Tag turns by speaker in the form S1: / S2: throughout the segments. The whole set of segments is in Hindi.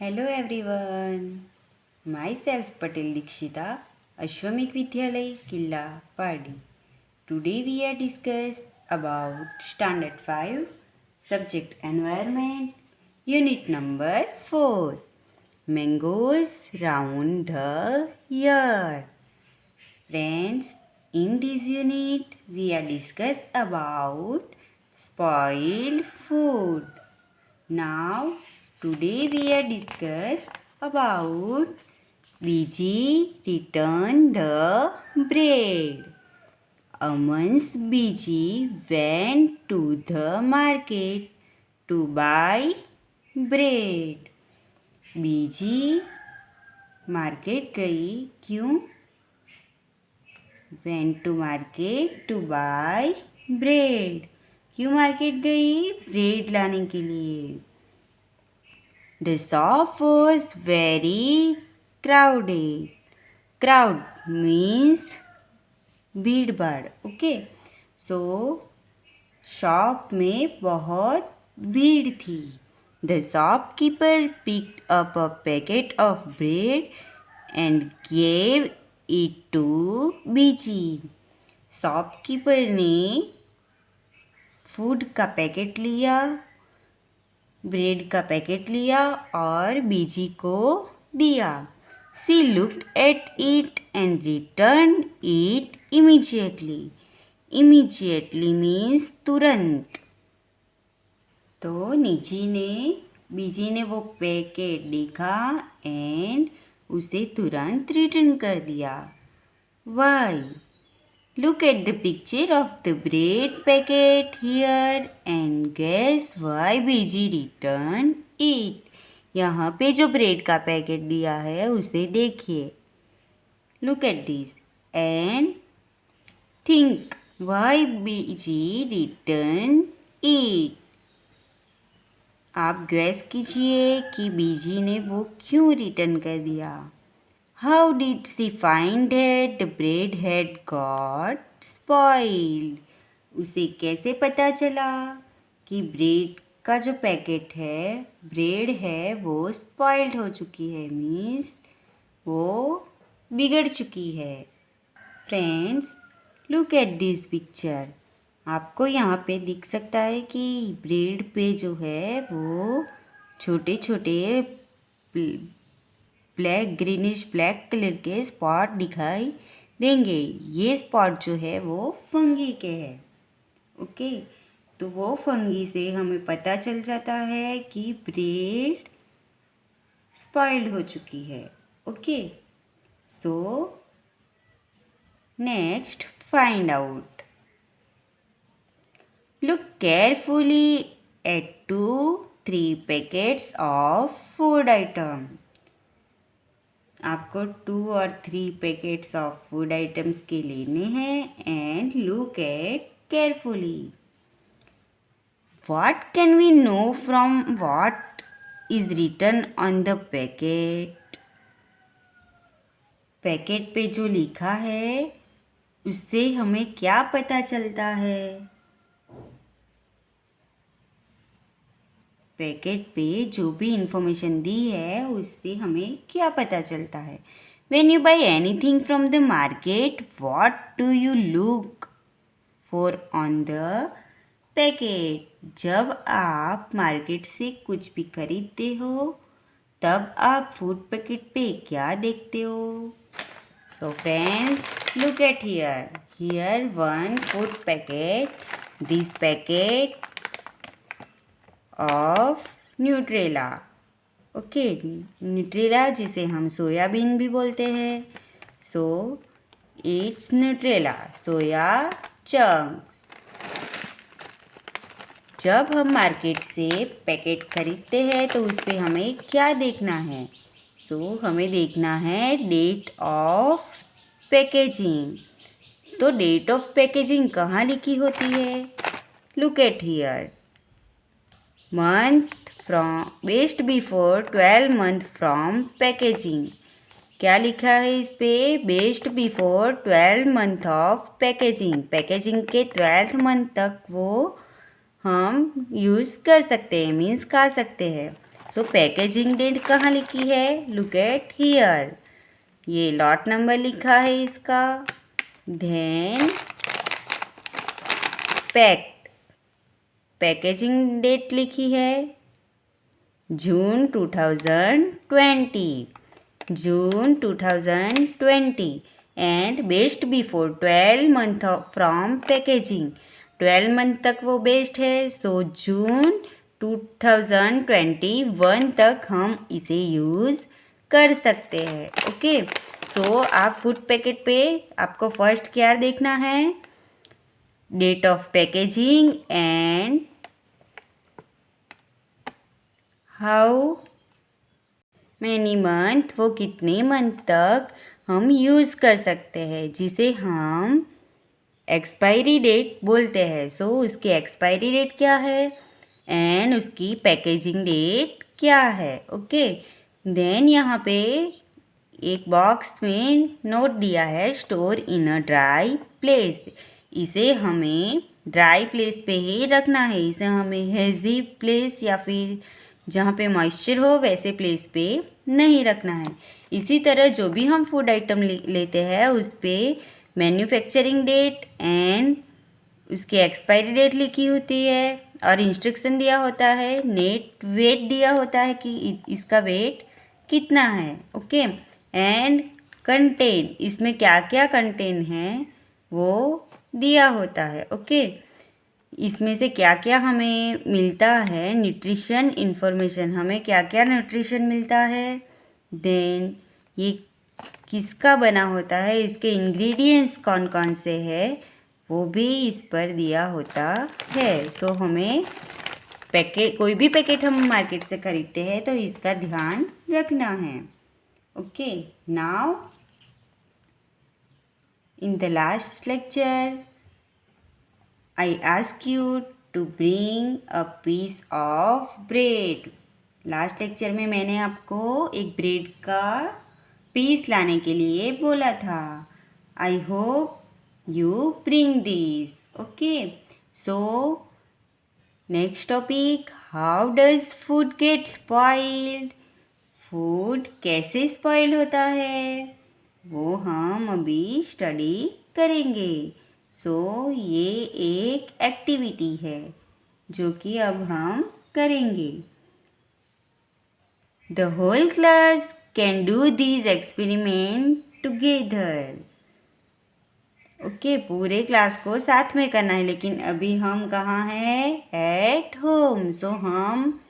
S1: Hello everyone. Myself Patel Dikshita, Ashwamik Vidyalay, Killa, Pardi. Today we are discuss about Standard 5, Subject Environment, Unit number 4. Mangoes round the year. Friends, in this unit we are discuss about spoiled food. Now, today we are discuss about Biji return the bread. Aman's Biji went to the market to buy bread. Beeji market गई क्यों? Went to market to buy bread. क्यों मार्केट गई? ब्रेड लाने के लिए. The shop was very crowded. Crowd means भीड़ भाड़. ओके, सो शॉप में बहुत भीड़ थी. The shopkeeper picked up a packet of bread and gave it to Beeji. Shopkeeper ने फूड का पैकेट लिया, ब्रेड का पैकेट लिया और बीजी को दिया. She looked at it and returned it immediately. Immediately means तुरंत. तो बीजी ने वो पैकेट देखा एंड उसे तुरंत रिटर्न कर दिया. Why? Look at the picture of the bread packet here and guess why Beeji returned it. यहाँ पे जो ब्रेड का पैकेट दिया है उसे देखिए. Look at this and think why Beeji returned it. आप गैस कीजिए कि बीजी ने वो क्यों रिटर्न कर दिया. How did she find that the bread had got spoiled? उसे कैसे पता चला कि ब्रेड का जो पैकेट है, ब्रेड है, वो स्पॉइल्ड हो चुकी है. मीन्स वो बिगड़ चुकी है. Friends, look at this picture. आपको यहाँ पे दिख सकता है कि ब्रेड पे जो है वो छोटे छोटे ब्लैक ग्रीनिश ब्लैक कलर के स्पॉट दिखाई देंगे. ये स्पॉट जो है वो फंगी के है. ओके, तो वो फंगी से हमें पता चल जाता है कि ब्रेड स्पॉइल्ड हो चुकी है. Okay, so next find out. Look carefully at 2-3 packets of food item. आपको 2 और 3 पैकेट्स ऑफ फूड आइटम्स के लेने हैं and look at carefully. What can we know from what is written on the packet? Packet पे जो लिखा है उससे हमें क्या पता चलता है? पैकेट पे जो भी इंफॉर्मेशन दी है उससे हमें क्या पता चलता है. When you buy anything from the market, what do you look for on the packet? जब आप मार्केट से कुछ भी खरीदते हो तब आप फूड पैकेट पे क्या देखते हो? So friends, look at here. Here one food packet. This packet of Nutrela. Okay, Nutrela जिसे हम सोयाबीन भी बोलते हैं. So it's Nutrela soya chunks. जब हम मार्केट से पैकेट खरीदते हैं तो उस पर हमें क्या देखना है? सो हमें देखना है डेट ऑफ पैकेजिंग. तो डेट ऑफ पैकेजिंग कहाँ लिखी होती है? Look at here. Month from best before 12 month from packaging. क्या लिखा है इस पे? Best before 12 month of packaging. Packaging के 12th मंथ तक वो हम यूज़ कर सकते हैं, मीन्स खा सकते हैं. सो पैकेजिंग डेट कहाँ लिखी है? लुक एट हियर, ये लॉट नंबर लिखा है इसका। देन पैकेजिंग डेट लिखी है जून 2020, जून 2020 and best before 12 month from packaging, 12 month तक वो बेस्ट है। सो जून 2021 तक हम इसे यूज़ कर सकते हैं। ओके, तो आप फूड पैकेट पे आपको फर्स्ट क्या देखना है? Date of packaging and how many month, वो कितने मंथ तक हम यूज़ कर सकते हैं, जिसे हम एक्सपायरी डेट बोलते हैं। सो उसकी एक्सपायरी डेट क्या है एंड उसकी पैकेजिंग डेट क्या है। ओके, देन यहाँ पे एक बॉक्स में नोट दिया है store in a dry place, इसे हमें ड्राई प्लेस पे ही रखना है। इसे हमें हेज़ी प्लेस या फिर जहाँ पे मॉइस्चर हो वैसे प्लेस पे नहीं रखना है। इसी तरह जो भी हम फूड आइटम लेते हैं उस पर मैन्युफैक्चरिंग डेट एंड उसकी एक्सपायरी डेट लिखी होती है और इंस्ट्रक्शन दिया होता है, नेट वेट दिया होता है कि इसका वेट कितना है। ओके, एंड कंटेन, इसमें क्या क्या कंटेन है वो दिया होता है। ओके, इसमें से क्या क्या हमें मिलता है, न्यूट्रिशन इन्फॉर्मेशन, हमें क्या क्या न्यूट्रिशन मिलता है। देन ये किसका बना होता है, इसके इंग्रेडिएंट्स कौन कौन से हैं वो भी इस पर दिया होता है। सो हमें कोई भी पैकेट हम मार्केट से खरीदते हैं तो इसका ध्यान रखना है। Okay, now in the last lecture I ask you to bring a piece of bread. Last lecture में मैंने आपको एक ब्रेड का पीस लाने के लिए बोला था। I hope you bring this. Okay, so next topic, how does food gate spoiled? Food कैसे स्पॉइल होता है वो हम अभी स्टडी करेंगे। सो ये एक एक्टिविटी है जो कि अब हम करेंगे। The whole class can do this experiment together. Okay, पूरे क्लास को साथ में करना है, लेकिन अभी हम कहाँ हैं? At home. सो हम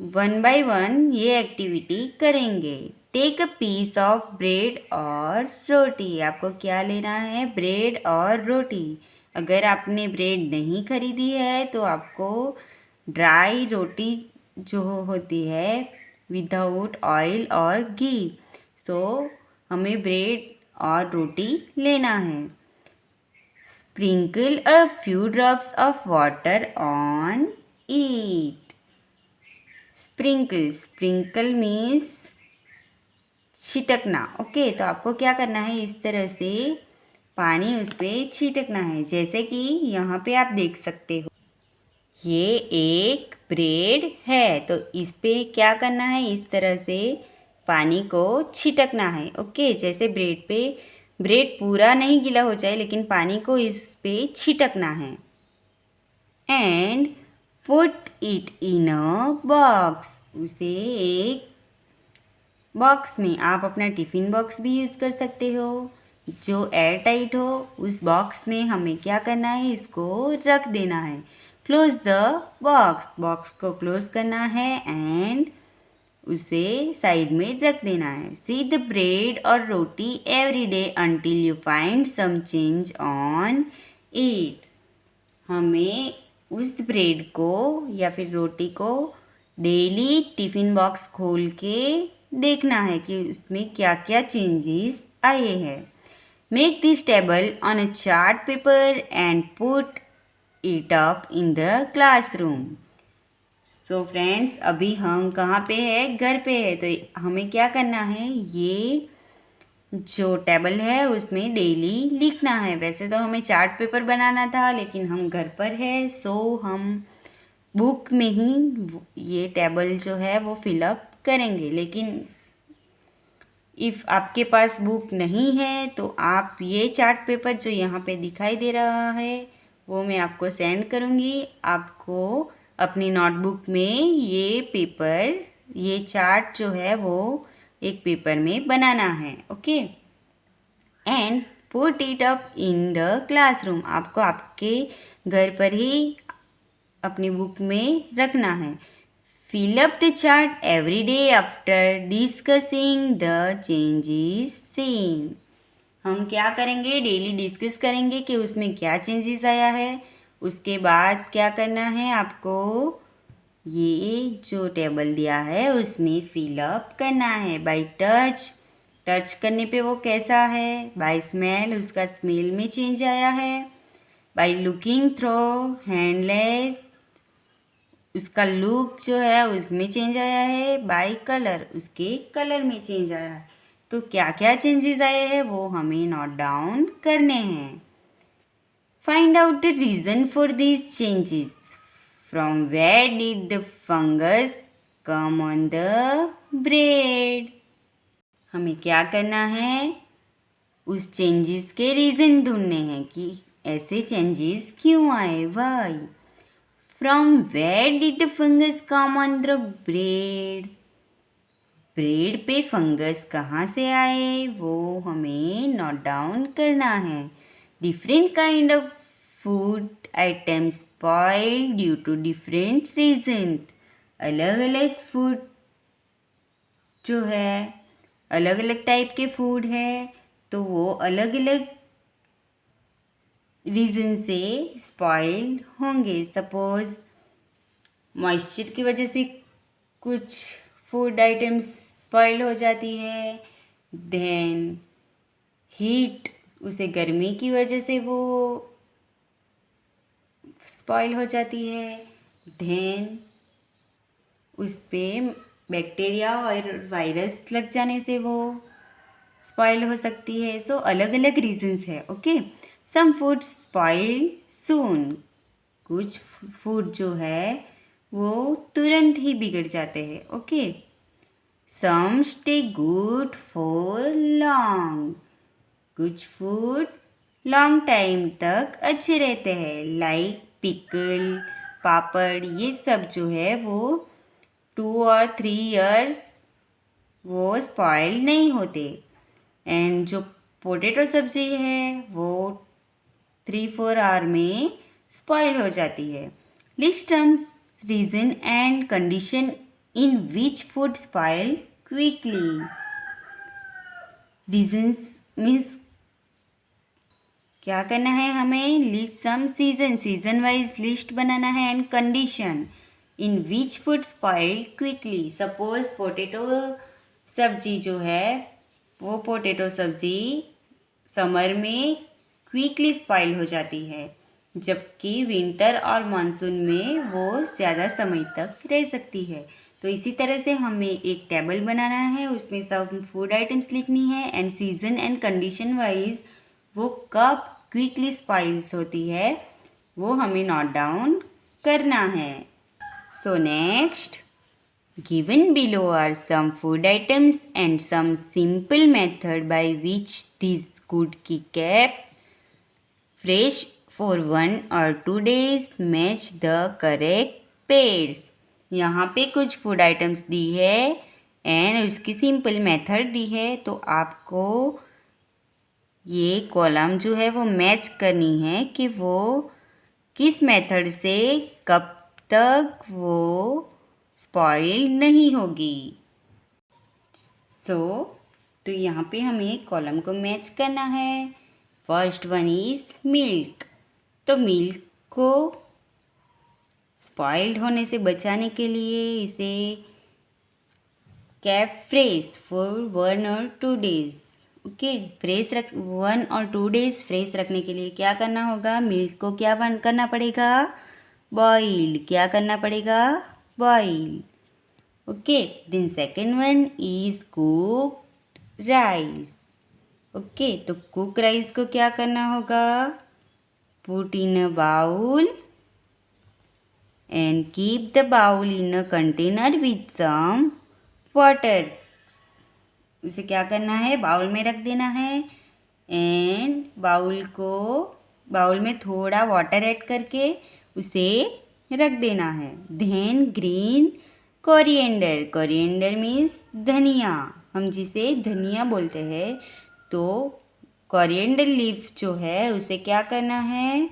S1: 1 by 1 ये एक्टिविटी करेंगे। Take a piece of bread और रोटी। आपको क्या लेना है? ब्रेड और रोटी। अगर आपने ब्रेड नहीं खरीदी है तो आपको ड्राई रोटी जो होती है विदाउट ऑयल और घी, तो हमें ब्रेड और रोटी लेना है। Sprinkle a few drops of water on it. Sprinkle means छिटकना। ओके, तो आपको क्या करना है, इस तरह से पानी उस पर छिटकना है, जैसे कि यहाँ पे आप देख सकते हो ये एक ब्रेड है, तो इस पे क्या करना है, इस तरह से पानी को छिटकना है। ओके, जैसे ब्रेड पूरा नहीं गीला हो जाए लेकिन पानी को इस पे छिटकना है। And put it in a box. उसे एक बॉक्स में, आप अपना टिफ़िन बॉक्स भी यूज़ कर सकते हो जो एयर टाइट हो। उस बॉक्स में हमें क्या करना है, इसको रख देना है। क्लोज द बॉक्स को क्लोज करना है एंड उसे साइड में रख देना है। सी द ब्रेड और रोटी every day until you find some change on it. हमें उस ब्रेड को या फिर रोटी को डेली टिफ़िन बॉक्स खोल के देखना है कि उसमें क्या क्या चेंजेस आए हैं। Make this table on a chart paper and put it up in the classroom. So friends, अभी हम कहाँ पे है? घर पे है। तो हमें क्या करना है, ये जो टेबल है उसमें डेली लिखना है। वैसे तो हमें चार्ट पेपर बनाना था लेकिन हम घर पर है, सो हम बुक में ही ये टेबल जो है वो फिलअप करेंगे। लेकिन इफ़ आपके पास बुक नहीं है तो आप ये चार्ट पेपर जो यहाँ पे दिखाई दे रहा है वो मैं आपको सेंड करूँगी। आपको अपनी नोटबुक में ये चार्ट जो है वो एक पेपर में बनाना है। Okay, and put it up in the classroom. आपको आपके घर पर ही अपनी बुक में रखना है। Fill up the chart every day after discussing the changes seen. हम क्या करेंगे, डेली डिस्कस करेंगे कि उसमें क्या चेंजेस आया है। उसके बाद क्या करना है, आपको ये जो टेबल दिया है उसमें फिलअप करना है बाय टच। टच करने पे वो कैसा है, बाय स्मेल, उसका स्मेल में चेंज आया है। बाय लुकिंग थ्रू हैंडलेस, उसका लुक जो है उसमें चेंज आया है। बाय कलर, उसके कलर में चेंज आया है। तो क्या क्या चेंजेस आए हैं वो हमें नोट डाउन करने हैं। Find out the reason for this changes. From where did the fungus come on the bread. हमें क्या करना है, उस चेंजेस के रीज़न ढूंढने हैं कि ऐसे चेंजेस क्यों आए, why. From where did the fungus come on the bread? Bread पे फंगस कहाँ से आए वो हमें नोट डाउन करना है। Different kind of food items spoil due to different reason. अलग अलग फूड जो है, अलग अलग टाइप के फूड है तो वो अलग अलग रीज़न से स्पॉइल होंगे। सपोज़ मॉइस्चर की वजह से कुछ फूड आइटम्स स्पॉइल हो जाती है। देन हीट, उसे गर्मी की वजह से वो स्पॉइल हो जाती है। देन उस पर बैक्टीरिया और वायरस लग जाने से वो स्पॉइल हो सकती है। सो अलग अलग रीजंस है। ओके, सम फूड स्पॉइल सून, कुछ फूड जो है वो तुरंत ही बिगड़ जाते हैं। Okay, some stay good for long, कुछ फूड लॉन्ग टाइम तक अच्छे रहते हैं। लाइक पिकल, पापड़, ये सब जो है वो 2 और 3 इयर्स वो स्पॉइल नहीं होते। एंड जो पोटैटो सब्जी है वो 3-4 आवर में स्पॉइल हो जाती है। List terms, reason and condition in which food spoil quickly. Reasons means क्या करना है हमें, list some season wise list बनाना है। And condition, in which food spoil quickly. Suppose potato सब्जी जो है वो पोटैटो सब्जी समर में क्विकली स्पॉइल हो जाती है, जबकि विंटर और मानसून में वो ज़्यादा समय तक रह सकती है। तो इसी तरह से हमें एक टेबल बनाना है, उसमें सब फूड आइटम्स लिखनी है and season and condition wise वो कब क्विकली स्पॉइल्स होती है वो हमें नोट डाउन करना है। So next, given below are some food items and some simple method by which these could be kept fresh for 1 or 2 days. Match the correct pairs. यहाँ पे कुछ फूड आइटम्स दी है एंड उसकी सिंपल मेथड दी है। तो आपको ये कॉलम जो है वो मैच करनी है कि वो किस मेथड से कब तक वो स्पॉइल नहीं होगी। तो यहाँ पे हमें कॉलम को मैच करना है। First one is milk. तो मिल्क को स्पॉइल्ड होने से बचाने के लिए इसे केप फ्रेश फॉर 1 और 2 डेज। ओके, 1 और 2 डेज फ्रेश रखने के लिए क्या करना होगा, मिल्क को क्या करना पड़ेगा, बॉईल। क्या करना पड़ेगा, boil. Okay, then second one is cooked rice. Okay, तो कुक राइस को क्या करना होगा, put in a bowl and keep the bowl in a container with some water. उसे क्या करना है, बाउल में रख देना है एंड बाउल में थोड़ा वाटर ऐड करके उसे रख देना है. देन ग्रीन कोरिएंडर मीन्स धनिया, हम जिसे धनिया बोलते हैं. तो कोरिएंडर लीफ जो है उसे क्या करना है,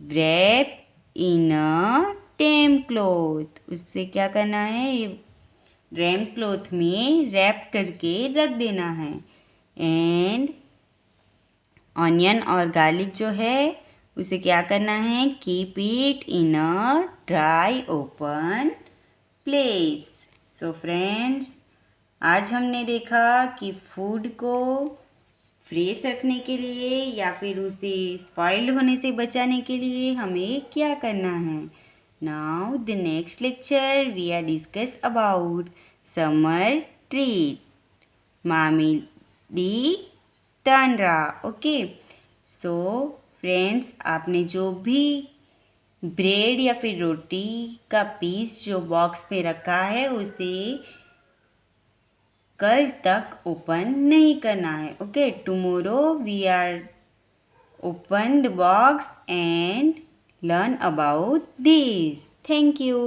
S1: wrap in a damp cloth. उससे क्या करना है, डैम्प क्लॉथ में रैप करके रख देना है. एंड ऑनियन और गार्लिक जो है उसे क्या करना है, keep it in a dry open place. So friends, आज हमने देखा कि फूड को फ्रेश रखने के लिए या फिर उसे स्पॉइल्ड होने से बचाने के लिए हमें क्या करना है. Now the next lecture we are discuss about summer treat, mamidi tandra. Okay, so friends, आपने जो भी ब्रेड या फिर रोटी का पीस जो बॉक्स में रखा है उसे कल तक ओपन नहीं करना है. Okay, tomorrow we are open the box and learn about this. Thank you.